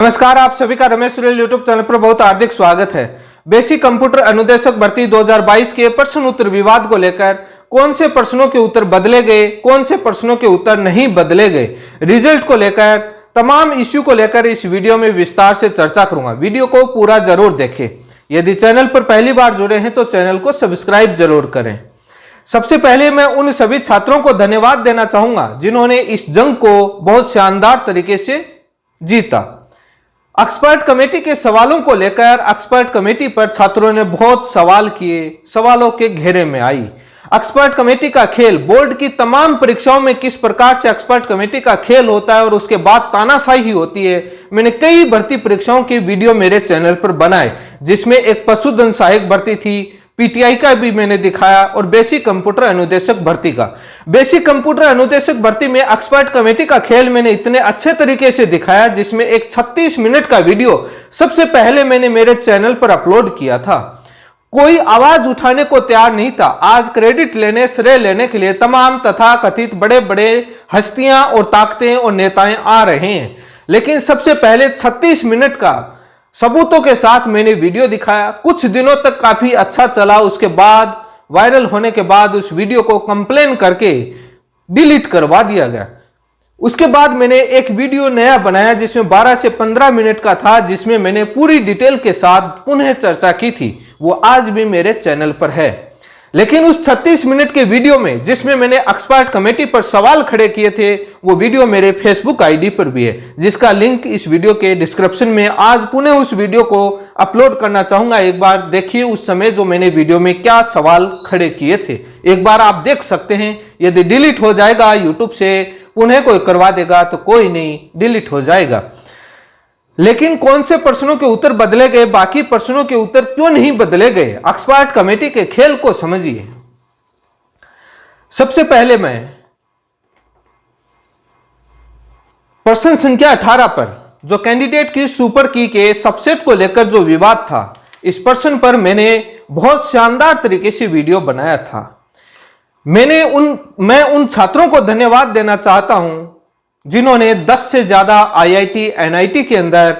नमस्कार, आप सभी का रमेश सुरेल यूट्यूब चैनल पर बहुत हार्दिक स्वागत है। बेसिक कंप्यूटर अनुदेशक भर्ती 2022 के प्रश्न उत्तर विवाद को लेकर कौन से प्रश्नों के उत्तर बदले गए, कौन से प्रश्नों के उत्तर नहीं बदले गए, रिजल्ट को लेकर तमाम इश्यू को लेकर इस वीडियो में विस्तार से चर्चा करूंगा। वीडियो को पूरा जरूर देखें। यदि चैनल पर पहली बार जुड़े हैं तो चैनल को सब्सक्राइब जरूर करें। सबसे पहले मैं उन सभी छात्रों को धन्यवाद देना चाहूंगा जिन्होंने इस जंग को बहुत शानदार तरीके से जीता। एक्सपर्ट कमेटी के सवालों को लेकर एक्सपर्ट कमेटी पर छात्रों ने बहुत सवाल किए, सवालों के घेरे में आई। एक्सपर्ट कमेटी का खेल बोर्ड की तमाम परीक्षाओं में किस प्रकार से एक्सपर्ट कमेटी का खेल होता है और उसके बाद तानाशाही होती है, मैंने कई भर्ती परीक्षाओं के वीडियो मेरे चैनल पर बनाए, जिसमें एक पशुधन सहायक भर्ती थी, पीटीआई का भी मैंने दिखाया और बेसिक कंप्यूटर अनुदेशक भर्ती का। बेसिक कंप्यूटर अनुदेशक भर्ती में एक्सपर्ट कमेटी का खेल मैंने इतने अच्छे तरीके से दिखाया, जिसमें एक 36 मिनट का वीडियो सबसे पहले मैंने मेरे चैनल पर अपलोड किया था। कोई आवाज उठाने को तैयार नहीं था। आज क्रेडिट लेने, श्रेय लेने के लिए तमाम तथाकथित बड़े बड़े हस्तियां और ताकतें और नेताएं आ रहे हैं, लेकिन सबसे पहले 36 मिनट का सबूतों के साथ मैंने वीडियो दिखाया। कुछ दिनों तक काफी अच्छा चला, उसके बाद वायरल होने के बाद उस वीडियो को कंप्लेन करके डिलीट करवा दिया गया। उसके बाद मैंने एक वीडियो नया बनाया जिसमें 12 से 15 मिनट का था, जिसमें मैंने पूरी डिटेल के साथ पुनः चर्चा की थी। वो आज भी मेरे चैनल पर है। लेकिन उस 36 मिनट के वीडियो में जिसमें मैंने एक्सपर्ट कमेटी पर सवाल खड़े किए थे, वो वीडियो मेरे फेसबुक आईडी पर भी है, जिसका लिंक इस वीडियो के डिस्क्रिप्शन में। आज पुनः उस वीडियो को अपलोड करना चाहूंगा। एक बार देखिए उस समय जो मैंने वीडियो में क्या सवाल खड़े किए थे, एक बार आप देख सकते हैं। यदि डिलीट हो जाएगा यूट्यूब से, पुनः कोई करवा देगा तो कोई नहीं, डिलीट हो जाएगा। लेकिन कौन से प्रश्नों के उत्तर बदले गए, बाकी प्रश्नों के उत्तर क्यों नहीं बदले गए, एक्सपर्ट कमेटी के खेल को समझिए। सबसे पहले मैं प्रश्न संख्या 18 पर जो कैंडिडेट की सुपर की के सबसेट को लेकर जो विवाद था, इस प्रश्न पर मैंने बहुत शानदार तरीके से वीडियो बनाया था। मैं उन छात्रों को धन्यवाद देना चाहता हूं जिन्होंने 10 से ज्यादा आईआईटी एनआईटी के अंदर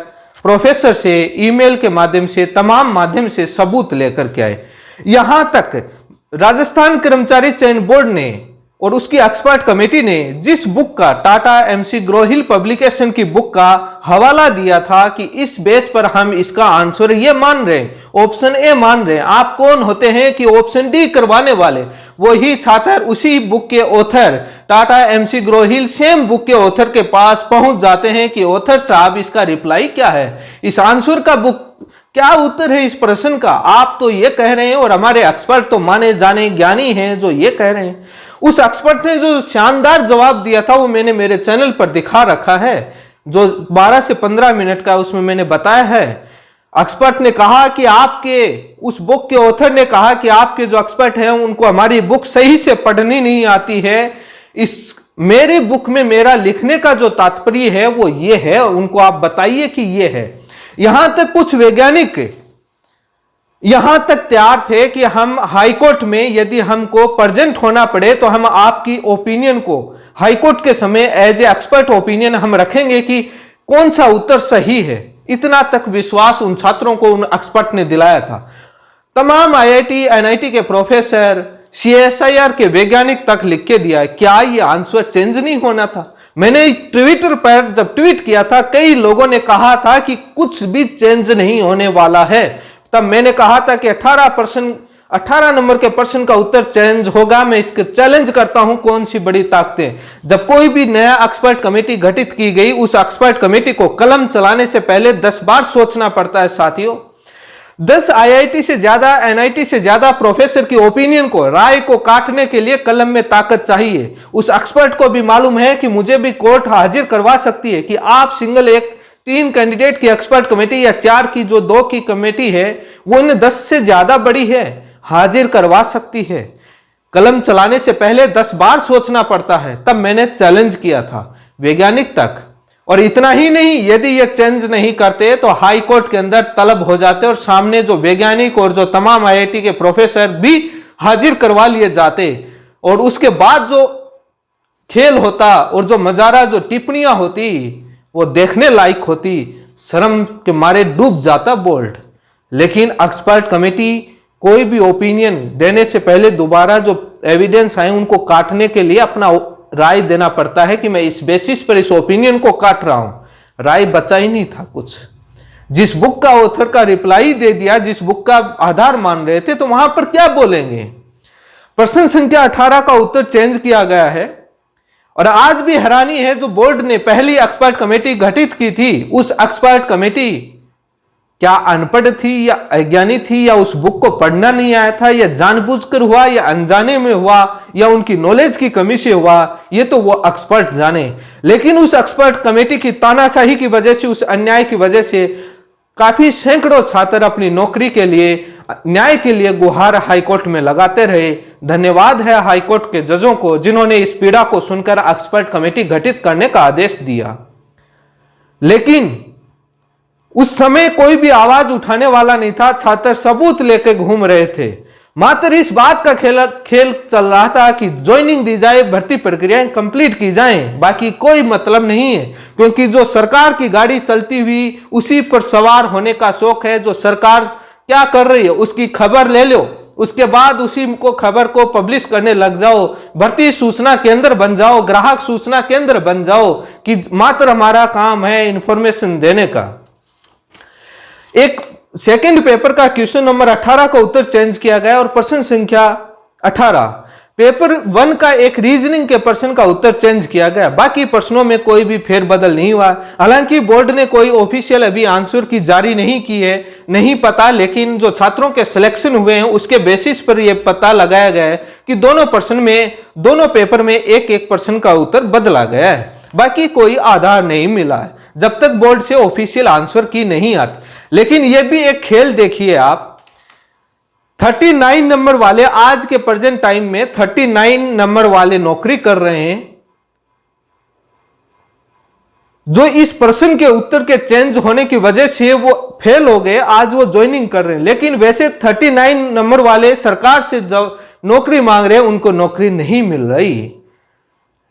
प्रोफेसर से ईमेल के माध्यम से, तमाम माध्यम से सबूत लेकर के आए। यहां तक राजस्थान कर्मचारी चयन बोर्ड ने और उसकी एक्सपर्ट कमेटी ने जिस बुक का, टाटा एमसी ग्रोहिल पब्लिकेशन की बुक का हवाला दिया था कि इस बेस पर हम इसका आंसर ये मान रहे हैं, ऑप्शन ए मान रहे हैं। आप कौन होते हैं कि ऑप्शन डी करवाने वाले? वही छात्र उसी बुक के author, Tata McGraw Hill same book के ऑथर के पास पहुंच जाते हैं कि ऑथर साहब इसका रिप्लाई क्या है, इस आंसर का बुक क्या उत्तर है इस प्रश्न का। आप तो ये कह रहे हैं और हमारे एक्सपर्ट तो माने जाने ज्ञानी हैं जो ये कह रहे हैं। उस एक्सपर्ट ने जो शानदार जवाब दिया था वो मैंने मेरे चैनल पर दिखा रखा है, जो 12 से 15 मिनट का, उसमें मैंने बताया है। एक्सपर्ट ने कहा कि आपके उस बुक के ऑथर ने कहा कि आपके जो एक्सपर्ट हैं उनको हमारी बुक सही से पढ़नी नहीं आती है। इस मेरे बुक में मेरा लिखने का जो तात्पर्य है वो ये है, उनको आप बताइए कि ये है। यहां तक कुछ वैज्ञानिक यहां तक तैयार थे कि हम हाईकोर्ट में यदि हमको प्रेजेंट होना पड़े तो हम आपकी ओपिनियन को हाईकोर्ट के समय एज ए एक्सपर्ट ओपिनियन हम रखेंगे कि कौन सा उत्तर सही है। इतना तक विश्वास उन छात्रों को उन एक्सपर्ट ने दिलाया था। तमाम आईआईटी एनआईटी के प्रोफेसर, सीएसआईआर के वैज्ञानिक तक लिख के दिया। क्या ये आंसर चेंज नहीं होना था? मैंने ट्विटर पर जब ट्वीट किया था, कई लोगों ने कहा था कि कुछ भी चेंज नहीं होने वाला है। तब मैंने कहा था कि 18 नंबर के प्रश्न का उत्तर चेंज होगा। मैं इसको चैलेंज करता हूं, कौन सी बड़ी ताकतें। जब कोई भी नया एक्सपर्ट कमेटी गठित की गई, उस एक्सपर्ट कमेटी को कलम चलाने से पहले 10 बार सोचना पड़ता है साथियों। 10 आईआईटी से ज्यादा, एनआईटी से ज्यादा प्रोफेसर की ओपिनियन को, राय को काटने के लिए कलम में ताकत चाहिए। उस एक्सपर्ट को भी मालूम है कि मुझे भी कोर्ट हाजिर करवा सकती है कि आप सिंगल एक 3 कैंडिडेट की एक्सपर्ट कमेटी या 4 की जो 2 की कमेटी है वो इन 10 से ज्यादा बड़ी है, हाजिर करवा सकती है। कलम चलाने से पहले 10 बार सोचना पड़ता है। तब मैंने चैलेंज किया था वैज्ञानिक तक। और इतना ही नहीं, यदि ये चेंज नहीं करते तो हाई कोर्ट के अंदर तलब हो जाते और सामने जो वैज्ञानिक और जो तमाम आईआईटी के प्रोफेसर भी हाजिर करवा लिए जाते। और उसके बाद जो खेल होता और जो मजारा, जो टिप्पणियां होती, वो देखने लायक होती। शर्म के मारे डूब जाता बोर्ड। लेकिन एक्सपर्ट कमेटी कोई भी ओपिनियन देने से पहले दोबारा जो एविडेंस आए उनको काटने के लिए अपना राय देना पड़ता है कि मैं इस बेसिस पर इस ओपिनियन को काट रहा हूं। राय बचा ही नहीं था कुछ। जिस बुक का ऑथर का रिप्लाई दे दिया, जिस बुक का आधार मान रहे थे, तो वहां पर क्या बोलेंगे। प्रश्न संख्या 18 का उत्तर चेंज किया गया है और आज भी हैरानी है, जो बोर्ड ने पहली एक्सपर्ट कमेटी गठित की थी, उस एक्सपर्ट कमेटी क्या अनपढ़ थी या अज्ञानी थी, या उस बुक को पढ़ना नहीं आया था, या जानबूझकर हुआ या अनजाने में हुआ, या उनकी नॉलेज की कमी से हुआ, ये तो वो एक्सपर्ट जाने। लेकिन उस एक्सपर्ट कमेटी की तानाशाही की वजह से, उस अन्याय की वजह से काफी सैकड़ों छात्र अपनी नौकरी के लिए, न्याय के लिए गुहार हाईकोर्ट में लगाते रहे। धन्यवाद है हाईकोर्ट के जजों को, जिन्होंने इस पीड़ा को सुनकर एक्सपर्ट कमेटी गठित करने का आदेश दिया। लेकिन उस समय कोई भी आवाज उठाने वाला नहीं था। छात्र सबूत लेकर घूम रहे थे। मात्र इस बात का खेल चल रहा था कि ज्वाइनिंग दी जाए, भर्ती प्रक्रियाएं कंप्लीट की जाएं, बाकी कोई मतलब नहीं है। क्योंकि जो सरकार की गाड़ी चलती हुई उसी पर सवार होने का शौक है। जो सरकार क्या कर रही है उसकी खबर ले लो, उसके बाद उसी को खबर को पब्लिश करने लग जाओ। भर्ती सूचना केंद्र बन जाओ, ग्राहक सूचना केंद्र बन जाओ कि मात्र हमारा काम है इंफॉर्मेशन देने का। एक सेकंड पेपर का क्वेश्चन नंबर 18 का उत्तर चेंज किया गया और प्रश्न संख्या 18 पेपर 1 का एक रीजनिंग के प्रश्न का उत्तर चेंज किया गया। बाकी प्रश्नों में कोई भी फेरबदल नहीं हुआ। हालांकि बोर्ड ने कोई ऑफिशियल अभी आंसर की जारी नहीं की है, नहीं पता, लेकिन जो छात्रों के सिलेक्शन हुए हैं उसके बेसिस पर यह पता लगाया गया है कि दोनों पेपर में एक एक प्रश्न का उत्तर बदला गया है। बाकी कोई आधार नहीं मिला है जब तक बोर्ड से ऑफिशियल आंसर की नहीं आती। लेकिन यह भी एक खेल देखिए आप, 39 नंबर वाले आज के प्रेजेंट टाइम में 39 नंबर वाले नौकरी कर रहे हैं, जो इस प्रश्न के उत्तर के चेंज होने की वजह से वो फेल हो गए, आज वो ज्वाइनिंग कर रहे हैं। लेकिन वैसे 39 नंबर वाले सरकार से जो नौकरी मांग रहे हैं उनको नौकरी नहीं मिल रही।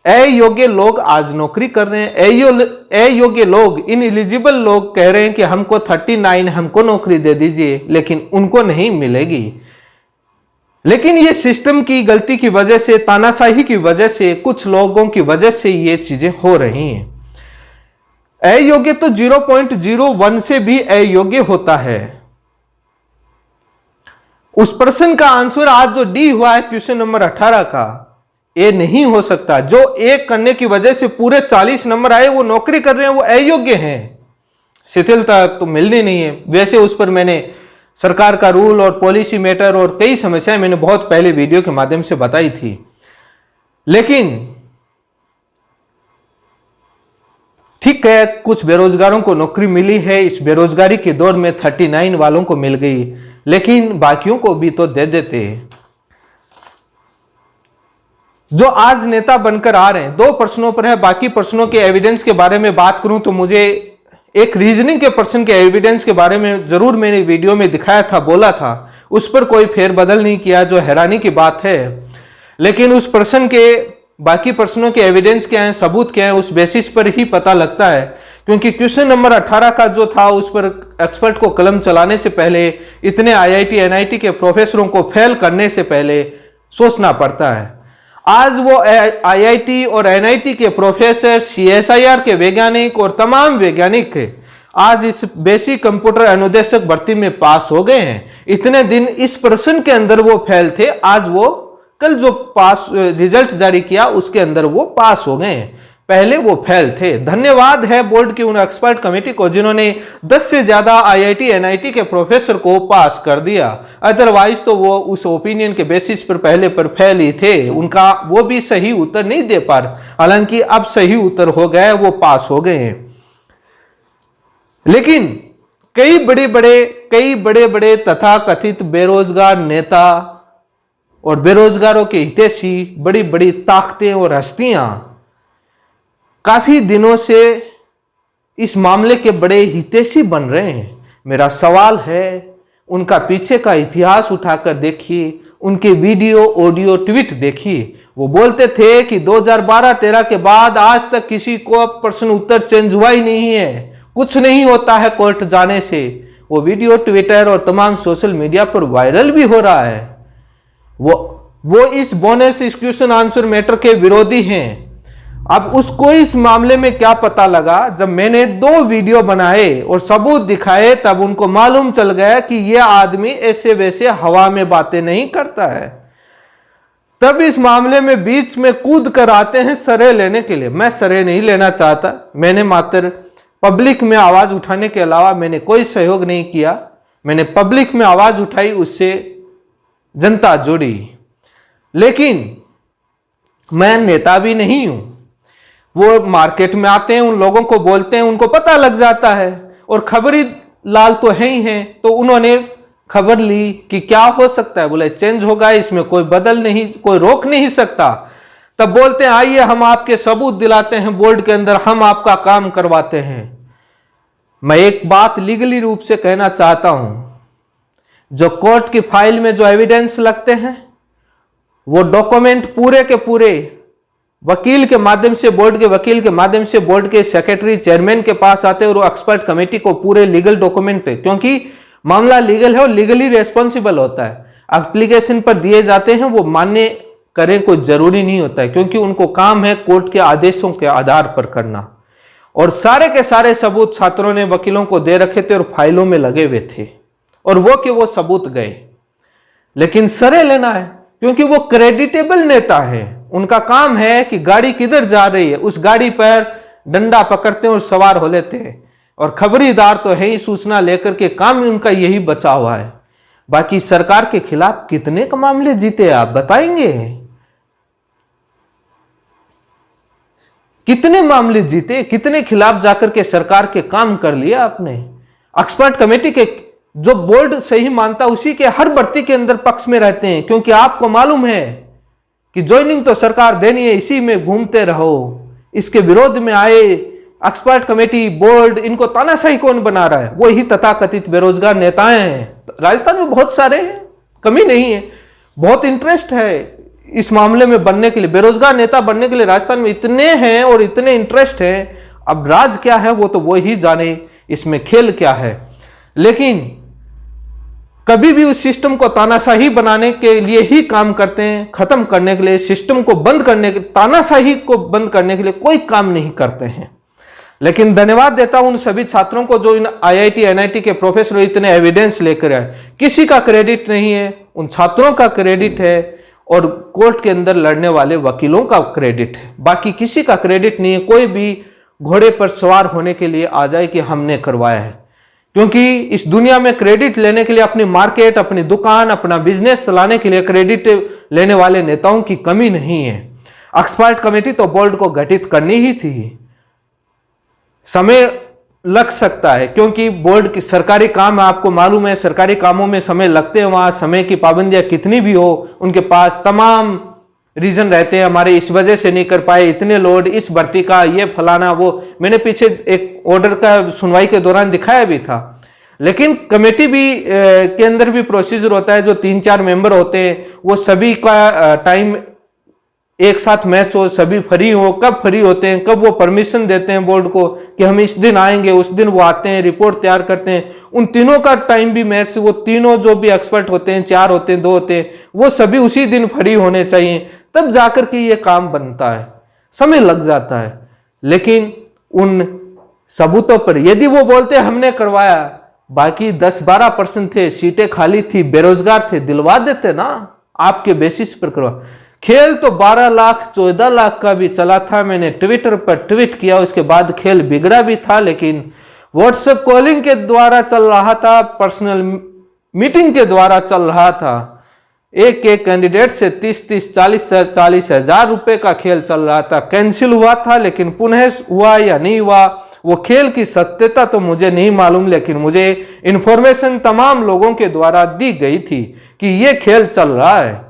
अयोग्य लोग आज नौकरी कर रहे हैं। अयोग्य लोग, इनएलिजिबल लोग कह रहे हैं कि हमको 39 हमको नौकरी दे दीजिए, लेकिन उनको नहीं मिलेगी। लेकिन ये सिस्टम की गलती की वजह से, तानाशाही की वजह से, कुछ लोगों की वजह से ये चीजें हो रही हैं। अयोग्य तो 0.01 से भी अयोग्य होता है। उस प्रश्न का आंसर आज जो डी हुआ है क्वेश्चन नंबर 18 का, ये नहीं हो सकता। जो एक करने की वजह से पूरे 40 नंबर आए, वो नौकरी कर रहे हैं, वो अयोग्य हैं। शिथिलता तो मिलनी नहीं है। वैसे उस पर मैंने सरकार का रूल और पॉलिसी मैटर और कई समस्याएं मैंने बहुत पहले वीडियो के माध्यम से बताई थी। लेकिन ठीक है, कुछ बेरोजगारों को नौकरी मिली है। इस बेरोजगारी के दौर में 39 वालों को मिल गई, लेकिन बाकियों को भी तो दे देते। जो आज नेता बनकर आ रहे हैं, 2 प्रश्नों पर है। बाकी प्रश्नों के एविडेंस के बारे में बात करूं तो मुझे एक रीजनिंग के प्रश्न के एविडेंस के बारे में जरूर मैंने वीडियो में दिखाया था, बोला था। उस पर कोई फेरबदल नहीं किया, जो हैरानी की बात है। लेकिन उस प्रश्न के बाकी प्रश्नों के एविडेंस क्या है, सबूत क्या है, उस बेसिस पर ही पता लगता है। क्योंकि क्वेश्चन नंबर 18 का जो था, उस पर एक्सपर्ट को कलम चलाने से पहले, इतने IIT NIT के प्रोफेसरों को फेल करने से पहले सोचना पड़ता है। आज वो IIT और NIT के प्रोफेसर, CSIR के वैज्ञानिक और तमाम वैज्ञानिक आज इस बेसिक कंप्यूटर अनुदेशक भर्ती में पास हो गए हैं। इतने दिन इस प्रश्न के अंदर वो फेल थे, आज वो कल जो पास रिजल्ट जारी किया उसके अंदर वो पास हो गए हैं। पहले वो फेल थे। धन्यवाद है बोर्ड की उन एक्सपर्ट कमेटी को जिन्होंने 10 से ज्यादा IIT NIT के प्रोफेसर को पास कर दिया। अदरवाइज तो वो उस ओपिनियन के बेसिस पर पहले पर फेल ही थे। उनका वो भी सही उत्तर नहीं दे पा रहे, हालांकि अब सही उत्तर हो गया, वो पास हो गए हैं। लेकिन कई बड़े बड़े तथाकथित बेरोजगार नेता और बेरोजगारों के हितैषी, बड़ी बड़ी ताकतें और हस्तियां काफी दिनों से इस मामले के बड़े हितैषी बन रहे हैं। मेरा सवाल है, उनका पीछे का इतिहास उठाकर देखिए, उनके वीडियो, ऑडियो, ट्वीट देखिए। वो बोलते थे कि 2012-13 के बाद आज तक किसी को प्रश्न उत्तर चेंज हुआ ही नहीं है। कुछ नहीं होता है कोर्ट जाने से। वो वीडियो ट्विटर और तमाम सोशल मीडिया पर वायरल भी हो रहा है। वो इस बोनस क्वेश्चन आंसर मैटर के विरोधी हैं। अब उसको इस मामले में क्या पता लगा, जब मैंने 2 वीडियो बनाए और सबूत दिखाए तब उनको मालूम चल गया कि यह आदमी ऐसे वैसे हवा में बातें नहीं करता है। तब इस मामले में बीच में कूद कर आते हैं सरे लेने के लिए। मैं सरे नहीं लेना चाहता, मैंने मात्र पब्लिक में आवाज उठाने के अलावा मैंने कोई सहयोग नहीं किया। मैंने पब्लिक में आवाज उठाई, उससे जनता जुड़ी। लेकिन मैं नेता भी नहीं हूं। वो मार्केट में आते हैं, उन लोगों को बोलते हैं, उनको पता लग जाता है। और खबरी लाल तो है ही हैं, तो उन्होंने खबर ली कि क्या हो सकता है। बोले चेंज होगा, इसमें कोई बदल नहीं, कोई रोक नहीं सकता। तब बोलते हैं आइए हम आपके सबूत दिलाते हैं बोर्ड के अंदर, हम आपका काम करवाते हैं। मैं एक बात लीगली रूप से कहना चाहता हूं, जो कोर्ट की फाइल में जो एविडेंस लगते हैं वो डॉक्यूमेंट पूरे के पूरे वकील के माध्यम से, बोर्ड के वकील के माध्यम से बोर्ड के सेक्रेटरी चेयरमैन के पास आते हैं और वो एक्सपर्ट कमेटी को पूरे लीगल डॉक्यूमेंट है, क्योंकि मामला लीगल है और लीगली रेस्पॉन्सिबल होता है। एप्लीकेशन पर दिए जाते हैं, वो मान्य करें कोई जरूरी नहीं होता है, क्योंकि उनको काम है कोर्ट के आदेशों के आधार पर करना। और सारे के सारे सबूत छात्रों ने वकीलों को दे रखे थे और फाइलों में लगे हुए थे, और वो सबूत गए। लेकिन सरे लेना है, क्योंकि वो क्रेडिटेबल नेता है। उनका काम है कि गाड़ी किधर जा रही है उस गाड़ी पर डंडा पकड़ते हैं और सवार हो लेते हैं। और खबरीदार तो है ही, सूचना लेकर के काम उनका यही बचा हुआ है। बाकी सरकार के खिलाफ कितने का मामले जीते आप बताएंगे? कितने मामले जीते, कितने खिलाफ जाकर के सरकार के काम कर लिया आपने? एक्सपर्ट कमेटी के जो बोर्ड सही मानता उसी के हर भर्ती के अंदर पक्ष में रहते हैं, क्योंकि आपको मालूम है कि ज्वाइनिंग तो सरकार देनी है, इसी में घूमते रहो। इसके विरोध में आए एक्सपर्ट कमेटी, बोर्ड, इनको तानाशाही कौन बना रहा है? वो ही तथाकथित बेरोजगार नेताएं हैं। राजस्थान में बहुत सारे हैं, कमी नहीं है, बहुत इंटरेस्ट है इस मामले में बनने के लिए, बेरोजगार नेता बनने के लिए राजस्थान में इतने हैं और इतने इंटरेस्ट हैं। अब राज क्या है वो तो वो ही जाने, इसमें खेल क्या है। लेकिन कभी भी उस सिस्टम को तानाशाही बनाने के लिए ही काम करते हैं, खत्म करने के लिए, सिस्टम को बंद करने के, तानाशाही को बंद करने के लिए कोई काम नहीं करते हैं। लेकिन धन्यवाद देता हूं उन सभी छात्रों को जो इन आईआईटी एनआईटी के प्रोफेसर इतने एविडेंस लेकर आए। किसी का क्रेडिट नहीं है, उन छात्रों का क्रेडिट है और कोर्ट के अंदर लड़ने वाले वकीलों का क्रेडिट है। बाकी किसी का क्रेडिट नहीं है। कोई भी घोड़े पर सवार होने के लिए आ जाए कि हमने करवाया है, क्योंकि इस दुनिया में क्रेडिट लेने के लिए, अपनी मार्केट, अपनी दुकान, अपना बिजनेस चलाने के लिए क्रेडिट लेने वाले नेताओं की कमी नहीं है। एक्सपर्ट कमेटी तो बोर्ड को गठित करनी ही थी। समय लग सकता है, क्योंकि बोर्ड की सरकारी काम है, आपको मालूम है सरकारी कामों में समय लगते हैं। वहां समय की पाबंदियां कितनी भी हो, उनके पास तमाम रीजन रहते हैं, हमारे इस वजह से नहीं कर पाए, इतने लोड, इस भर्ती का, ये फलाना वो। मैंने पीछे एक ऑर्डर का सुनवाई के दौरान दिखाया भी था। लेकिन कमेटी भी के अंदर भी प्रोसीजर होता है, जो 3-4 मेंबर होते हैं, वो सभी का टाइम एक साथ मैच हो, सभी फ्री हो। कब फ्री होते हैं, कब वो परमिशन देते हैं बोर्ड को कि हम इस दिन आएंगे, उस दिन वो आते हैं, रिपोर्ट तैयार करते हैं। उन तीनों का टाइम भी मैच, वो तीनों जो भी एक्सपर्ट होते हैं, 4 होते हैं, 2 होते हैं, वो सभी उसी दिन फ्री होने चाहिए, तब जाकर के ये काम बनता है। समय लग जाता है। लेकिन उन सबूतों पर यदि वो बोलते हमने करवाया, बाकी 10-12% थे, सीटें खाली थी, बेरोजगार थे, दिलवा देते ना, आपके बेसिस पर करवा। खेल तो 12 लाख 14 लाख का भी चला था। मैंने ट्विटर पर ट्वीट किया, उसके बाद खेल बिगड़ा भी था। लेकिन व्हाट्सएप कॉलिंग के द्वारा चल रहा था, पर्सनल मीटिंग के द्वारा चल रहा था। एक कैंडिडेट से 30-40 हजार रुपए का खेल चल रहा था। कैंसिल हुआ था, लेकिन पुनः हुआ या नहीं हुआ, वो खेल की सत्यता तो मुझे नहीं मालूम, लेकिन मुझे इंफॉर्मेशन तमाम लोगों के द्वारा दी गई थी कि ये खेल चल रहा है।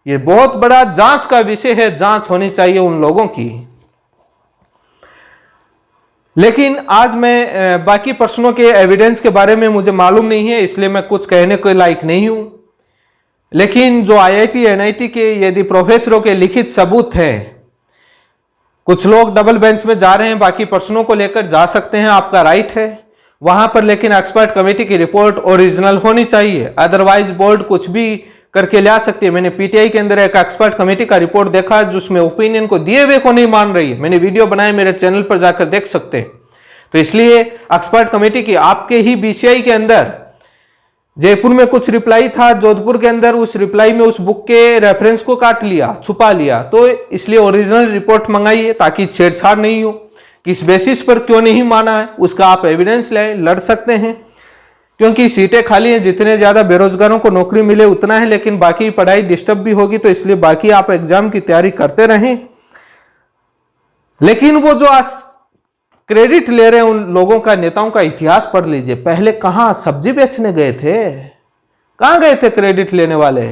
ये बहुत बड़ा जांच का विषय है, जांच होनी चाहिए उन लोगों की। लेकिन आज मैं बाकी प्रश्नों के एविडेंस के बारे में मुझे मालूम नहीं है, इसलिए मैं कुछ कहने के लायक नहीं हूं। लेकिन जो आईआईटी एनआईटी के यदि प्रोफेसरों के लिखित सबूत हैं, कुछ लोग डबल बेंच में जा रहे हैं, बाकी प्रश्नों को लेकर जा सकते हैं, आपका राइट है वहां पर, लेकिन एक्सपर्ट कमेटी की रिपोर्ट ओरिजिनल होनी चाहिए, अदरवाइज बोर्ड कुछ भी करके ला सकती है। मैंने पीटीआई के अंदर एक एक्सपर्ट कमेटी का रिपोर्ट देखा जिसमें ओपिनियन को दिए हुए को नहीं मान रही है, मैंने वीडियो बनाए, मेरे चैनल पर जाकर देख सकते हैं। तो इसलिए एक्सपर्ट कमेटी की आपके ही बीसीआई के अंदर जयपुर में कुछ रिप्लाई था, जोधपुर के अंदर उस रिप्लाई में उस बुक के रेफरेंस को काट लिया, छुपा लिया, तो इसलिए ओरिजिनल रिपोर्ट मंगाइए ताकि छेड़छाड़ नहीं हो। किस बेसिस पर क्यों नहीं माना है उसका आप एविडेंस लाएं, लड़ सकते हैं, क्योंकि सीटें खाली हैं, जितने ज्यादा बेरोजगारों को नौकरी मिले उतना है, लेकिन बाकी पढ़ाई डिस्टर्ब भी होगी, तो इसलिए बाकी आप एग्जाम की तैयारी करते रहें। लेकिन वो जो आज क्रेडिट ले रहे हैं उन लोगों का, नेताओं का इतिहास पढ़ लीजिए, पहले कहां सब्जी बेचने गए थे, कहां गए थे क्रेडिट लेने वाले,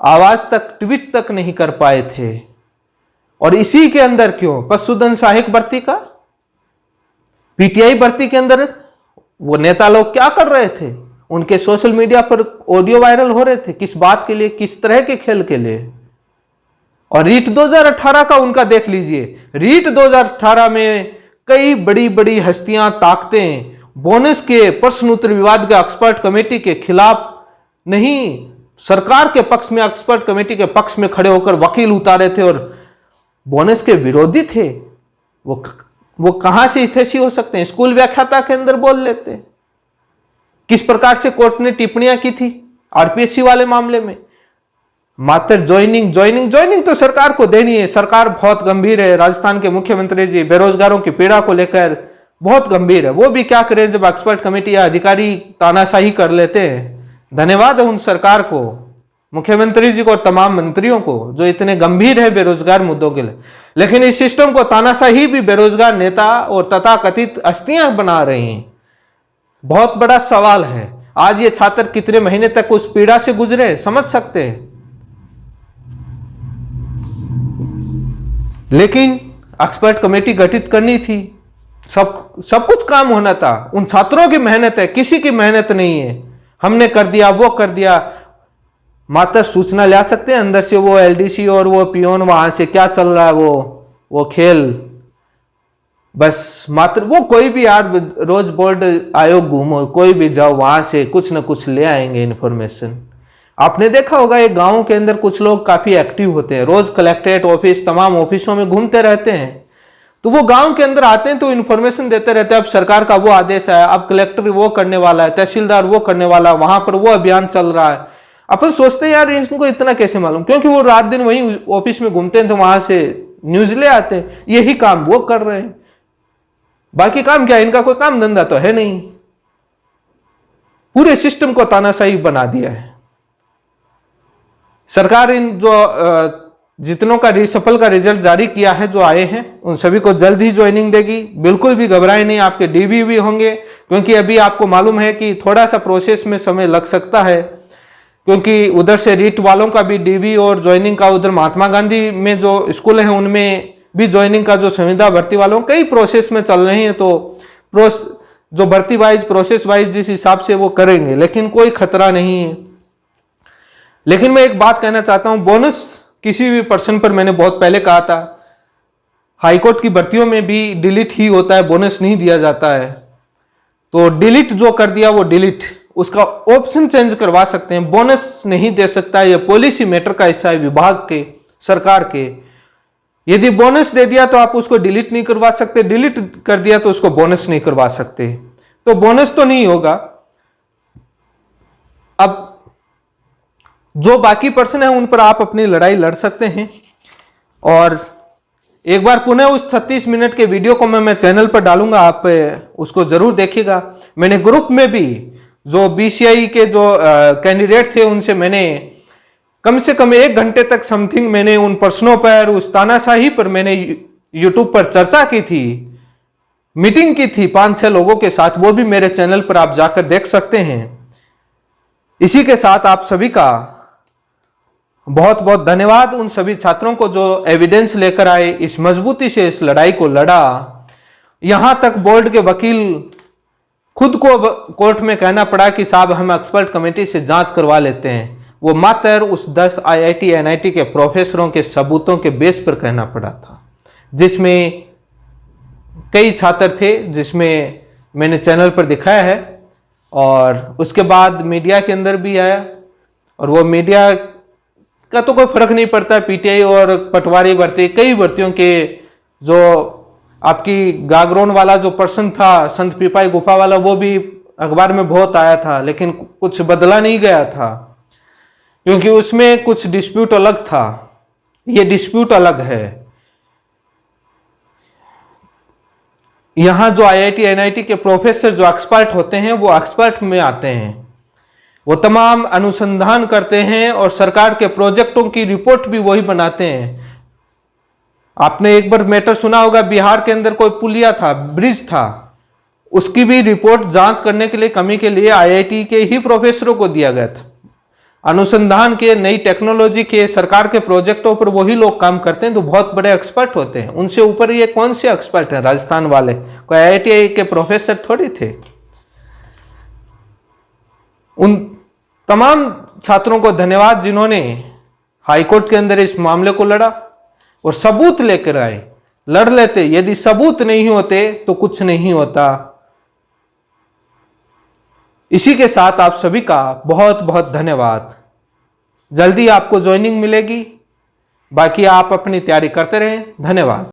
आवाज तक, ट्वीट तक नहीं कर पाए थे। और इसी के अंदर क्यों पशुधन सहायक भर्ती का, पीटीआई भर्ती के अंदर वो नेता लोग क्या कर रहे थे, उनके सोशल मीडिया पर ऑडियो वायरल हो रहे थे, किस बात के लिए, किस तरह के खेल के लिए। और रीट 2018 का उनका देख लीजिए, रीट 2018 में कई बड़ी बड़ी हस्तियां, ताकतें बोनस के प्रश्न उत्तर विवाद के एक्सपर्ट कमेटी के खिलाफ नहीं, सरकार के पक्ष में, एक्सपर्ट कमेटी के पक्ष में खड़े होकर वकील उतारे थे और बोनस के विरोधी थे। वो कहां से हितैषी हो सकते हैं, स्कूल व्याख्याता के अंदर बोल लेते। किस प्रकार से कोर्ट ने टिप्पणियां की थी आरपीएससी वाले मामले में, मात्र ज्वाइनिंग तो सरकार को देनी है, सरकार बहुत गंभीर है, राजस्थान के मुख्यमंत्री जी बेरोजगारों की पीड़ा को लेकर बहुत गंभीर है, वो भी क्या करें जब एक्सपर्ट कमेटी या अधिकारी तानाशाही कर लेते हैं। धन्यवाद है उन सरकार को, मुख्यमंत्री जी को और तमाम मंत्रियों को जो इतने गंभीर है बेरोजगार मुद्दों के लिए, लेकिन इस सिस्टम को तानाशाही भी बेरोजगार नेता और तथाकथित हस्तियां बना रही हैं। बहुत बड़ा सवाल है, आज ये छात्र कितने महीने तक उस पीड़ा से गुजरे समझ सकते हैं। लेकिन एक्सपर्ट कमेटी गठित करनी थी, सब कुछ काम होना था, उन छात्रों की मेहनत है, किसी की मेहनत नहीं है, हमने कर दिया वो कर दिया, मात्र सूचना ला सकते हैं अंदर से, वो एलडीसी और वो पियोन वहां से क्या चल रहा है वो खेल, बस मात्र वो कोई भी यार रोज बोर्ड आयोग घूमो, कोई भी जाओ वहां से कुछ ना कुछ ले आएंगे इन्फॉर्मेशन। आपने देखा होगा एक गांव के अंदर कुछ लोग काफी एक्टिव होते हैं, रोज कलेक्ट्रेट ऑफिस, तमाम ऑफिसों में घूमते रहते हैं, तो वो गांव के अंदर आते हैं तो इन्फॉर्मेशन देते रहते हैं, अब सरकार का वो आदेश है, अब कलेक्टर वो करने वाला है, तहसीलदार वो करने वाला है, वहां पर वो अभियान चल रहा है। अपन सोचते हैं यार इनको इतना कैसे मालूम, क्योंकि वो रात दिन वहीं ऑफिस में घूमते हैं तो वहां से न्यूज ले आते हैं, यही काम वो कर रहे हैं, बाकी काम क्या, इनका कोई काम धंधा तो है नहीं। पूरे सिस्टम को तानाशाही बना दिया है सरकार। इन जो जितनों का रिसफल का रिजल्ट जारी किया है, जो आए हैं, उन सभी को जल्द ही ज्वाइनिंग देगी, बिल्कुल भी घबराए नहीं, आपके डीवी भी होंगे, क्योंकि अभी आपको मालूम है कि थोड़ा सा प्रोसेस में समय लग सकता है, क्योंकि उधर से रीट वालों का भी डीवी और ज्वाइनिंग का, उधर महात्मा गांधी में जो स्कूल है उनमें भी ज्वाइनिंग का, जो संविदा भर्ती वालों कई प्रोसेस में चल रहे हैं, तो जो भर्ती वाइज प्रोसेस वाइज जिस हिसाब से वो करेंगे, लेकिन कोई खतरा नहीं है। लेकिन मैं एक बात कहना चाहता हूं, बोनस किसी भी पर्सन पर, मैंने बहुत पहले कहा था, हाईकोर्ट की भर्तियों में भी डिलीट ही होता है, बोनस नहीं दिया जाता है, तो डिलीट जो कर दिया वो डिलीट, उसका ऑप्शन चेंज करवा सकते हैं, बोनस नहीं दे सकता है, यह पॉलिसी मैटर का हिस्सा है विभाग के, सरकार के। यदि बोनस दे दिया तो आप उसको डिलीट नहीं करवा सकते, डिलीट कर दिया तो उसको बोनस नहीं करवा सकते, तो बोनस तो नहीं होगा। अब जो बाकी पर्सन है उन पर आप अपनी लड़ाई लड़ सकते हैं। और एक बार पुनः उस 36 मिनट के वीडियो को मैं चैनल पर डालूंगा, आप उसको जरूर देखिएगा। मैंने ग्रुप में भी जो बीसीआई के जो कैंडिडेट थे उनसे मैंने कम से कम 1 घंटे तक समथिंग मैंने उन प्रश्नों पर, उस तानाशाही पर मैंने यूट्यूब पर चर्चा की थी, मीटिंग की थी 5-6 लोगों के साथ, वो भी मेरे चैनल पर आप जाकर देख सकते हैं। इसी के साथ आप सभी का बहुत बहुत धन्यवाद, उन सभी छात्रों को जो एविडेंस लेकर आए, इस मजबूती से इस लड़ाई को लड़ा, यहां तक बोर्ड के वकील खुद को कोर्ट में कहना पड़ा कि साहब हम एक्सपर्ट कमेटी से जांच करवा लेते हैं, वो मात्र उस 10 IIT NIT के प्रोफेसरों के सबूतों के बेस पर कहना पड़ा था, जिसमें कई छात्र थे, जिसमें मैंने चैनल पर दिखाया है और उसके बाद मीडिया के अंदर भी आया। और वो मीडिया का तो कोई फर्क नहीं पड़ता, PTI और पटवारी भर्ती, कई भर्तियों के, जो आपकी गागरोन वाला जो पर्सन था, संत पीपाई गुफा वाला, वो भी अखबार में बहुत आया था, लेकिन कुछ बदला नहीं गया था क्योंकि उसमें कुछ डिस्प्यूट अलग था, ये डिस्प्यूट अलग है। यहां जो IIT NIT के प्रोफेसर जो एक्सपर्ट होते हैं, वो एक्सपर्ट में आते हैं, वो तमाम अनुसंधान करते हैं और सरकार के प्रोजेक्टों की रिपोर्ट भी वही बनाते हैं। आपने एक बार मैटर सुना होगा, बिहार के अंदर कोई पुलिया था, ब्रिज था, उसकी भी रिपोर्ट जांच करने के लिए, कमी के लिए IIT के ही प्रोफेसरों को दिया गया था। अनुसंधान के, नई टेक्नोलॉजी के, सरकार के प्रोजेक्टों पर वही लोग काम करते हैं, तो बहुत बड़े एक्सपर्ट होते हैं। उनसे ऊपर ये कौन से एक्सपर्ट हैं? राजस्थान वाले कोई IIT के प्रोफेसर थोड़ी थे। उन तमाम छात्रों को धन्यवाद जिन्होंने हाईकोर्ट के अंदर इस मामले को लड़ा और सबूत लेकर आए। लड़ लेते, यदि सबूत नहीं होते तो कुछ नहीं होता। इसी के साथ आप सभी का बहुत बहुत धन्यवाद। जल्दी आपको ज्वाइनिंग मिलेगी, बाकी आप अपनी तैयारी करते रहें। धन्यवाद।